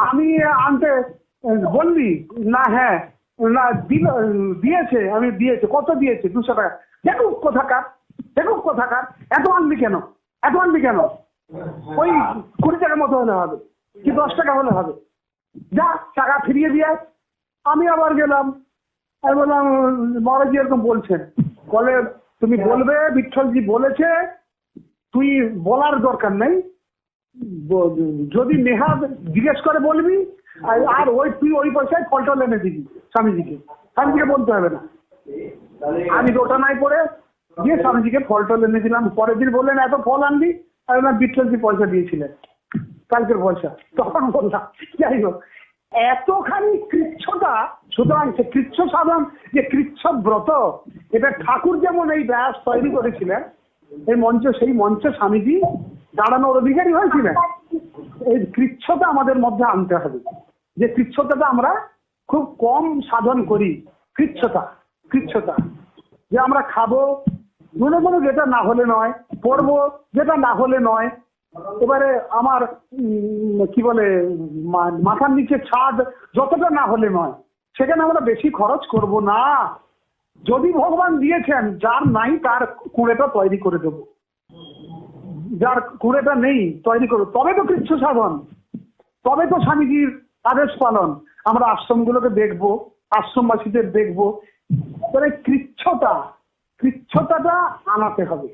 আমি আনতে বললি না, হ্যাঁ না দিয়েছে, আমি দিয়েছে। কত দিয়েছে? 200 টাকা। দেখুক কোথাকার, এত আনবি কেন? ওই 20 টাকার মতো হলে হবে কি 10 টাকা হলে হবে, যা টাকা ফিরিয়ে দিয়ে। আমি আবার গেলাম, আমি বললাম মহারাজ এরকম বলছেন, বলে তুমি বলবে বিঠলজি বলেছে, তুই বলার দরকার নেই, যদি নেহাত জিজ্ঞেস করে বলবি, আর তুই ওই পয়সায় ফলটা এনে দিবি স্বামীজিকে বলতে হবে না। আমি ওটা নাই পরে গিয়ে স্বামীজিকে ফলটা এনে দিলাম। পরের দিন বললেন এত ফল আনবি, আমি বললাম বিঠলজি পয়সা দিয়েছিলেন, কালকের পয়সা। তখন বললাম যাই হোক, এতখানি কৃচ্ছতা। সুতরাং সে কৃচ্ছ সাধন যে কৃচ্ছ ব্রত, এটা ঠাকুর যেমন এই ব্যাস তৈরি করেছিলেন, এই মঞ্চ, সেই মঞ্চে স্বামীজি দাঁড়ানোর অধিকারী হয়েছিলেন। এই কৃচ্ছতা আমাদের মধ্যে আনতে হবে, যে কৃচ্ছতাটা আমরা খুব কম সাধন করি। কৃচ্ছতা যে আমরা খাবো কোনো যেটা না হলে নয়, পড়বো যেটা না হলে নয়। এবারে আমার কি বলে মাথার নিচে ছাদ যতটা না হলে নয়, সেখানে আমরা বেশি খরচ করব না। যদি ভগবান দিয়েছেন, যার নাই তার কুঁড়েটা তৈরি করে দেবো, যার কুঁড়েটা নেই তৈরি করবো। তবে তো কৃচ্ছ সাধন, তবে তো স্বামীজির আদেশ পালন। আমরা আশ্রমগুলোকে দেখবো, আশ্রমবাসীদের দেখবো। তাহলে কৃচ্ছতাটা আনাতে হবে,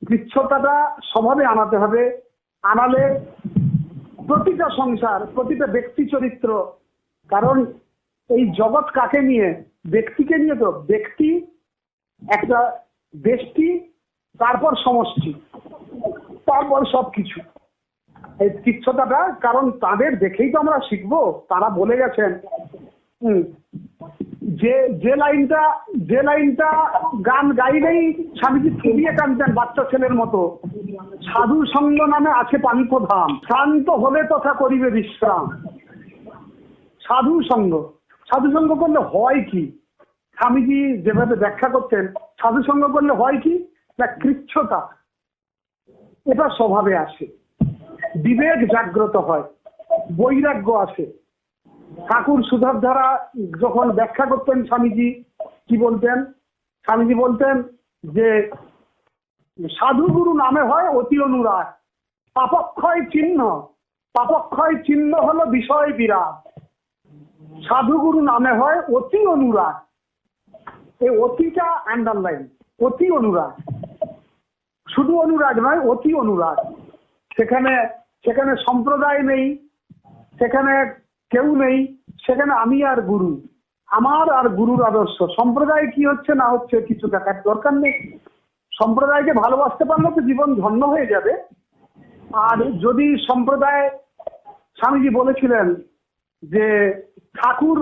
কৃচ্ছতাটা স্বভাবে আনাতে হবে। আনালে প্রতিটা সংসার, প্রতিটা ব্যক্তি চরিত্র, কারণ এই জগৎ কাকে নিয়ে? ব্যক্তিকে নিয়ে। তো ব্যক্তি একটা ব্যষ্টি, তারপর সমষ্টি, তারপর সবকিছু। এই কৃচ্ছতাটা, কারণ তাদের দেখেই তো আমরা শিখবো। তারা বলে গেছেন যে লাইনটা গান গাইলেই স্বামীজি ফুলিয়ে কাঁদতেন বাচ্চা ছেলের মতো, সাধু সঙ্গ নামে আছে পান্থধাম, শান্ত হলে তথা করিবে বিশ্রাম। সাধু সঙ্গ করলে হয় কি? স্বামীজি যেভাবে ব্যাখ্যা করতেন, সাধু সঙ্গ করলে হয় কি না, কৃচ্ছতা এটা স্বভাবে আসে, বিবেক জাগ্রত হয়, বৈরাগ্য আসে। ঠাকুর সুধারধারা যখন ব্যাখ্যা করতেন, স্বামীজি কি বলতেন? স্বামীজি বলতেন যে সাধুগুরু নামে হয় অতি অনুরাগ, পাপক্ষয় চিহ্ন হলো বিষয় বিরাগ। সাধুগুরু নামে হয় অতি অনুরাগ। এই অতিটা আন্ডারলাইন, অতি অনুরাগ, শুধু অনুরাগ নয়, অতি অনুরাগ। সেখানে সম্প্রদায় নেই, সেখানে কেউ নেই, সেখানে আমি আর গুরু, আমার আর গুরুর আদর্শ। সম্প্রদায় কি হচ্ছে না হচ্ছে কিছু দেখার দরকার নেই। সম্প্রদায়কে ভালোবাসতে পারলে তো জীবন ধন্য হয়ে যাবে। আর যদি সম্প্রদায়, স্বামীজি বলেছিলেন যে ঠাকুর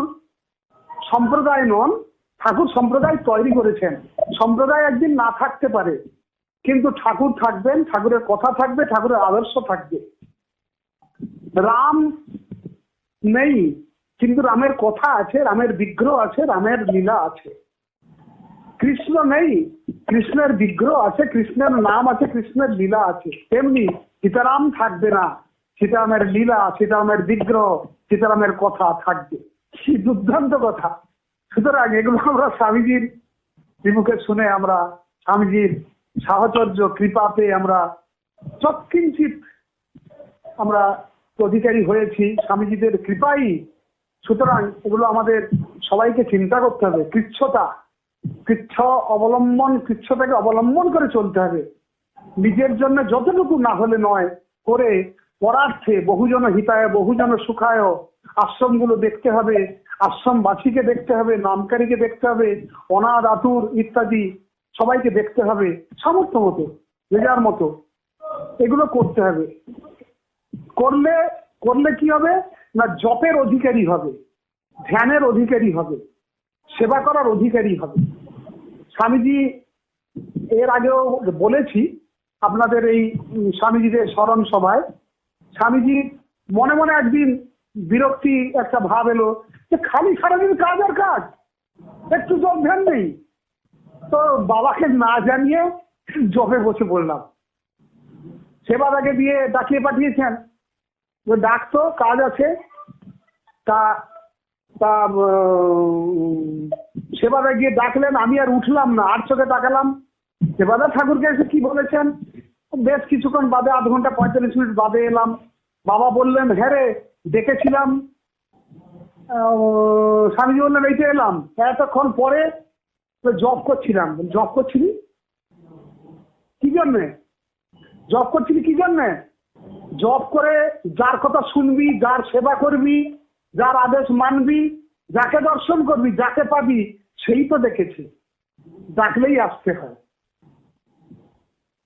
সম্প্রদায় নন, ঠাকুর সম্প্রদায় তৈরি করেছেন। সম্প্রদায় একদিন না থাকতে পারে, কিন্তু ঠাকুর থাকবেন, ঠাকুরের কথা থাকবে, ঠাকুরের আদর্শ থাকবে। রাম নেই, কিন্তু রামের কথা আছে, রামের বিগ্রহ আছে, রামের লীলা আছে। কৃষ্ণ নেই, কৃষ্ণের বিগ্রহ আছে, কৃষ্ণের নাম আছে, কৃষ্ণের লীলা আছে। তেমনি সীতারাম থাকবে না, সীতারামের লীলা, সীতারামের বিগ্রহ, সীতারামের কথা থাকবে। কি দুর্দান্ত কথা! সুতরাং এগুলো আমরা স্বামীজির বিমুখে শুনে, আমরা স্বামীজির সাহচর্য কৃপা পেয়ে আমরা যৎকিঞ্চিত আমরা অধিকারী হয়েছি স্বামীজিদের কৃপাই। সুতরাং এগুলো আমাদের সবাইকে চিন্তা করতে হবে। কৃচ্ছটাকে অবলম্বন করে চলতে হবে। নিজের জন্য যতটুকু না হলে নয় করে পরার্থে বহুজন হিতায় বহুজন সুখায় আশ্রমগুলো দেখতে হবে, আশ্রমবাসীকে দেখতে হবে, নামকারীকে দেখতে হবে, অনাথ আতুর ইত্যাদি সবাইকে দেখতে হবে, সামর্থ্য মতো যে যার মতো এগুলো করতে হবে। করলে কি হবে না, জপের অধিকারী হবে, ধ্যানের অধিকারী হবে, সেবা করার অধিকারী হবে। স্বামীজি এর আগেও বলেছি আপনাদের এই স্বামীজিদের স্মরণ সভায়, স্বামীজি মনে মনে একদিন বিরক্তি একটা ভাব এলো যে খালি সারাদিন কাজ আর কাজ, একটু জব ধ্যান নেই। তো বাবাকে না জানিয়ে জবে বসে পড়লাম। সেবাদাকে দিয়ে ডাকিয়ে পাঠিয়েছেন, ডাকতো কাজ আছে। তা সেবাদা গিয়ে ডাকলেন, আমি আর উঠলাম না, আর চোখে তাকালাম। সেবাদা ঠাকুরকে এসে কি বলেছেন, বেশ কিছুক্ষণ বাদে, 1/2 ঘন্টা 45 মিনিট বাদে এলাম। বাবা বললেন, হ্যাঁ রে ডেকেছিলাম। স্বামীজি বললেন, এইটা এলাম। এতক্ষণ পরে জব করছিলাম। জব করছিলি কি জন্যে? জব করছিলি কি জন্যে? জব করে যার কথা শুনবি, যার সেবা করবি, যার আদেশ মানবি, যাকে দর্শন করবি, যাকে পাবি, সেই তো দেখেছে। ডাকলেই আসতে হয়।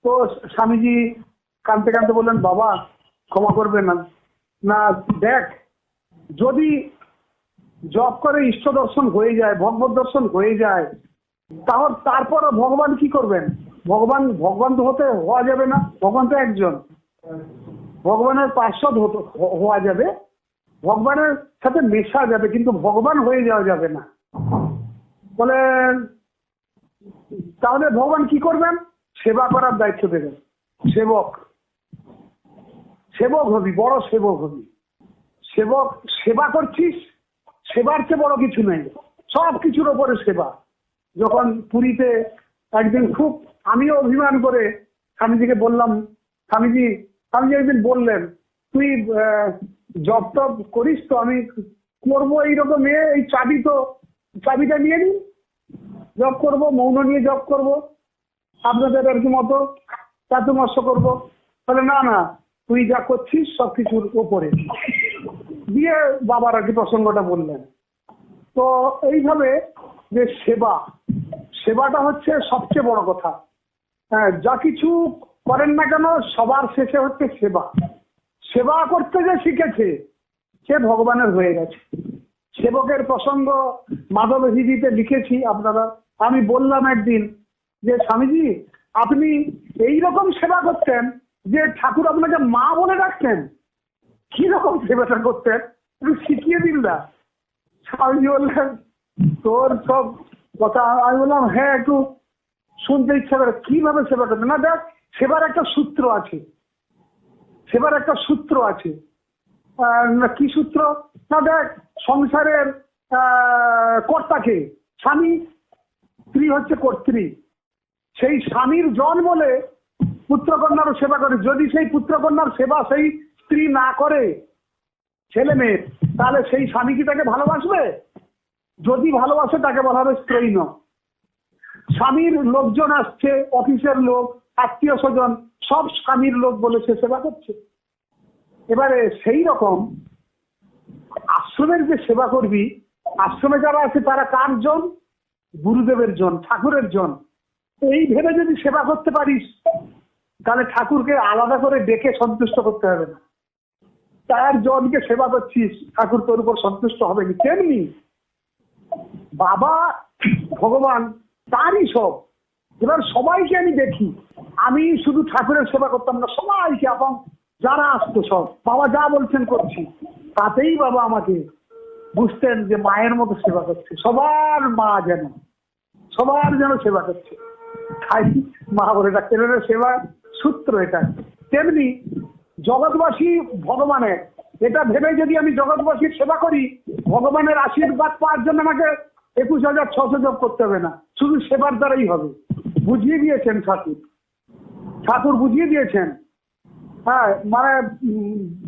তো স্বামীজি কাঁদতে কাঁদতে বললেন, বাবা ক্ষমা করবে না, দেখ যদি জব করে ইষ্ট দর্শন হয়ে যায়, ভগবত দর্শন হয়ে যায়, তারপর ভগবান কি করবেন? ভগবান তো হওয়া যাবে না। ভগবান তো একজন। ভগবানের পার্ষদ হওয়া যাবে, ভগবানের সাথে মেশা যাবে, কিন্তু ভগবান হয়ে যাওয়া যাবে না। বলে তাহলে ভগবান কি করবেন? সেবা করার দায়িত্ব দেবেন। সেবক হবি, বড় সেবক হবি। সেবা করছিস, সেবার চেয়ে বড় কিছু নেই। সব কিছুর ওপরে সেবা। যখন পুরীতে একদিন খুব আমিও অভিমান করে স্বামীজিকে বললাম, স্বামীজি একদিন বললেন, তুই জব টব করিস তো? আমি করবো এইরকম, এই চাবিটা নিয়ে নি, জব করবো, মৌন নিয়ে জব করবো, আপনাদের আর কি মতো চাতুর্মাস্য করবো। তাহলে না, তুই যা করছিস সবকিছুর ওপরে দিয়ে বাবার আর কি প্রসঙ্গটা বললেন। তো এইভাবে যে সেবাটা হচ্ছে সবচেয়ে বড় কথা। হ্যাঁ, যা কিছু করেন না কেন সবার শেষে হচ্ছে সেবা করতে যে শিখেছে সে ভগবানের হয়ে গেছে। সেবকের প্রসঙ্গ মাধবহিজিতে লিখেছি আপনারা। আমি বললাম একদিন যে স্বামীজি আপনি এইরকম সেবা করতেন যে ঠাকুর আপনাকে মা বলে ডাকতেন। কি রকম সেবাটা করতেন একটু শিখিয়ে দিন না। স্বামীজি বললেন, তোর সব কথা। আমি বললাম, হ্যাঁ একটু শুনতে ইচ্ছা করে। কিভাবে সেবা করতেন? না দেখ, সেবার একটা সূত্র আছে। না কি সূত্র? না দেখ, সংসারের কর্তাকে স্বামী, স্ত্রী হচ্ছে কর্ত্রী। সেই স্বামীর জন বলে পুত্রকন্যারও সেবা করে। যদি সেই পুত্রকন্যার সেবা সেই স্ত্রী না করে ছেলে মেয়ে, তাহলে সেই স্বামী কি তাকে ভালোবাসবে? যদি ভালোবাসে তাকে বলা হবে স্ত্রৈণ। স্বামীর লোকজন আসছে, অফিসের লোক, আত্মীয় স্বজন, সব স্বামীর লোক বলে সে সেবা করছে। এবারে সেই রকম আশ্রমের যে সেবা করবি, আশ্রমে যারা আছে তারা কার জন? গুরুদেবের জন, ঠাকুরের জন। এই ভেবে যদি সেবা করতে পারিস তাহলে ঠাকুরকে আলাদা করে ডেকে সন্তুষ্ট করতে হবে না। তার জনকে সেবা করছিস, ঠাকুর তোর উপর সন্তুষ্ট হবে না। তেমনি বাবা ভগবান তারই সব। এবার সবাইকে আমি দেখি, আমি শুধু ঠাকুরের সেবা করতাম না, সবাইকে, এবং যারা আসতো সব বাবা যা বলছেন করছি, তাতেই বাবা আমাকে বুঝতেন যে মায়ের মতো সেবা করছে। সবার মা যেন সেবা করছে, তাই মা বলে ডাকতেন। সেবা সূত্র এটা। তেমনি জগৎবাসী ভগবানের, এটা ভেবে যদি আমি জগৎবাসীর সেবা করি, ভগবানের আশীর্বাদ পাওয়ার জন্য আমাকে 21,600 জপ করতে হবে না, শুধু সেবার দ্বারাই হবে। বুঝিয়ে দিয়েছেন ঠাকুর বুঝিয়ে দিয়েছেন। হ্যাঁ মানে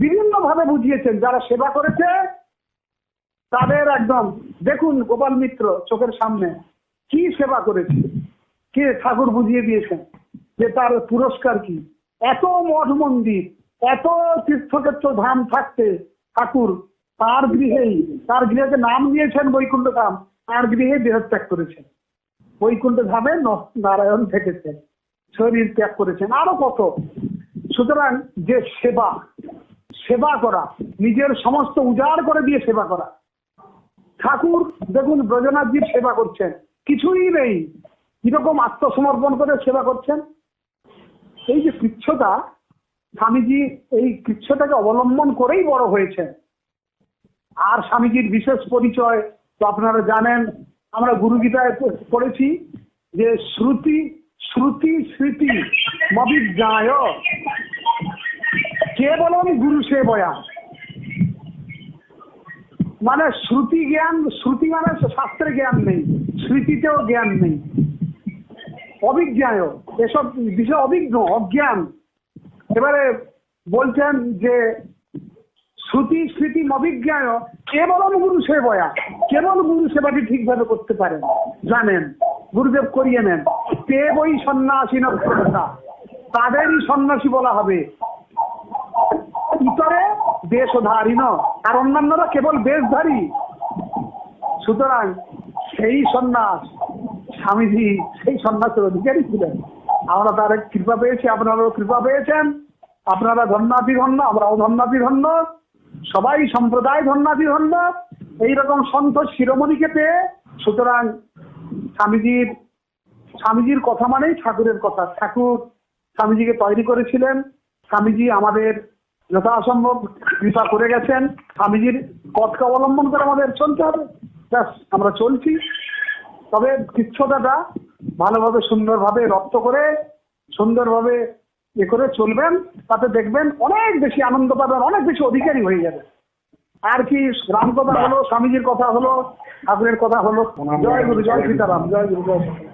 বিভিন্ন ভাবে বুঝিয়েছেন, যারা সেবা করেছে তাদের একদম দেখুন গোপাল মিত্র চোখের সামনে কি সেবা করেছে, কে ঠাকুর বুঝিয়ে দিয়েছেন যে তার পুরস্কার কি। এত মঠ মন্দির, এত তীর্থক্ষেত্র ধাম থাকতে ঠাকুর তার গৃহকে নাম দিয়েছেন বৈকুণ্ঠ ধাম, তার গৃহে দেহত্যাগ করেছেন। বৈকুণ্ঠ ধামে নারায়ণ থেকেছেন, শরীর ত্যাগ করেছেন, আরো কত। সুতরাং যে সেবা করা, নিজের সমস্ত উজাড় করে দিয়ে সেবা করা। ঠাকুর দেখুন ব্রজনাথজির সেবা করছেন, কিছুই নেই, কিরকম আত্মসমর্পণ করে সেবা করছেন। এই যে কৃচ্ছটা, স্বামীজি এই কৃচ্ছটাকে অবলম্বন করেই বড় হয়েছেন। আর স্বামীজির বিশেষ পরিচয় তো আপনারা জানেন, আমরা গুরুগীতায় পড়েছি যে শ্রুতি স্মৃতি মবিজ্ঞায় কেবলম গুরু সেবয়া। মানে শ্রুতি মানে শাস্ত্রে জ্ঞান নেই, স্মৃতিতেও জ্ঞান নেই, অবিজ্ঞায়, এসব বিষয় অভিজ্ঞ, অজ্ঞান। এবারে বলছেন যে শ্রুতি স্মৃতি অবিজ্ঞায় কেবলম গুরু সেবয়া, কেবল গুরু সেবাটি ঠিকভাবে করতে পারেন, জানেন, গুরুদেব করিয়ে নেন, তে বই সন্ন্যাসী নক্ষতা, তাদেরই সন্ন্যাসী বলা হবে। ইতরে বেশধারী ন, আর অন্যান্যরা কেবল বেশধারী। সুতরাং সেই সন্ন্যাস, স্বামীজি সেই সন্ন্যাসের অধিকারী ছিলেন। আমরা তার কৃপা পেয়েছি, আপনারাও কৃপা পেয়েছেন। আপনারা ধন্যাতি ধন্য, আমরাও ধন্যাতি ধন্য, সবাই সম্প্রদায় ধন্যাতি ধন্য এইরকম সন্ত শিরোমণিকে পেয়ে। সুতরাং স্বামীজির কথা মানেই ঠাকুরের কথা। ঠাকুর স্বামীজিকে তৈরি করেছিলেন, স্বামীজি আমাদের যথাসম্ভব কৃপা করে গেছেন। স্বামীজির পথকে অবলম্বন করে আমাদের চলতে হবে, ব্যাস আমরা চলছি। তবে কৃচ্ছটাটা ভালোভাবে সুন্দরভাবে রপ্ত করে সুন্দরভাবে করে চলবেন, তাতে দেখবেন অনেক বেশি আনন্দ পাবেন, অনেক বেশি অধিকারী হয়ে যাবে। আর কি রাম কথা হলো, স্বামীজির কথা হলো, ঠাকুরের কথা হলো। জয় গুরু, জয় সীতারাম, জয় গুরু, জয় সীতারাম।